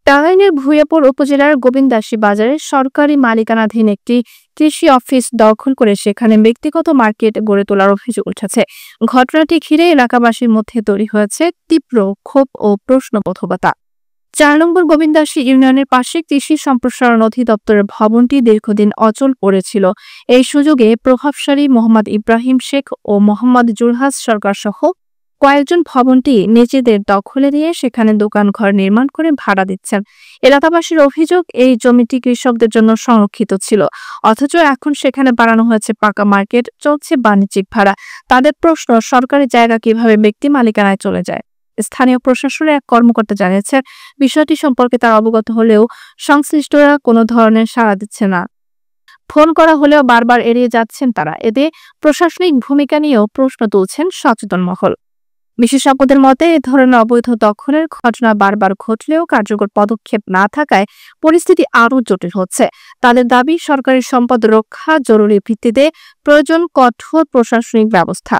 টাঙ্গাইলের ভূঁইয়াপুর উপজেলার গোবিন্দাসী বাজারে সরকারি মালিকানাধীন একটি কৃষি অফিস দখল করে সেখানে ব্যক্তিগত মার্কেট গড়ে তোলার অভিযোগ উঠেছে। ঘটনাটি ঘিরে এলাকাবাসীর মধ্যে তৈরি হয়েছে তীব্র ক্ষোভ ও প্রশ্নবোধকতা। ৪ নম্বর গোবিন্দাসী ইউনিয়নের পাশে কৃষি সম্প্রসারণ অধিদপ্তরের ভবনটি দীর্ঘদিন অচল পড়েছিল। এই সুযোগে প্রভাবশালী মোহাম্মদ ইব্রাহিম শেখ ও মোহাম্মদ জুলহাস সরকার সহ কয়েকজন ভবনটি নিজেদের দখলে নিয়ে সেখানে দোকান ঘর নির্মাণ করে ভাড়া দিচ্ছেন। এলাকাবাসীর অভিযোগ, এই জমিটি কৃষকদের জন্য সংরক্ষিত ছিল, অথচ এখন সেখানে বানানো হয়েছে পাকা মার্কেট, চলছে বাণিজ্যিক ভাড়া। তাদের প্রশ্ন, সরকারি জায়গা কিভাবে ব্যক্তি মালিকানায় চলে যায়? স্থানীয় প্রশাসনের এক কর্মকর্তা জানিয়েছেন, বিষয়টি সম্পর্কে তারা অবগত হলেও সংশ্লিষ্টরা কোনো ধরনের সাড়া দিচ্ছে না। ফোন করা হলেও বারবার এড়িয়ে যাচ্ছেন তারা। এতে প্রশাসনিক ভূমিকা নিয়েও প্রশ্ন তুলছেন সচেতন মহল। বিশেষজ্ঞদের মতে, এ ধরনের অবৈধ দখলের ঘটনা বারবার ঘটলেও কার্যকর পদক্ষেপ না থাকায় পরিস্থিতি আরও জটিল হচ্ছে। তাদের দাবি, সরকারি সম্পদ রক্ষা জরুরি ভিত্তিতে, প্রয়োজন কঠোর প্রশাসনিক ব্যবস্থা।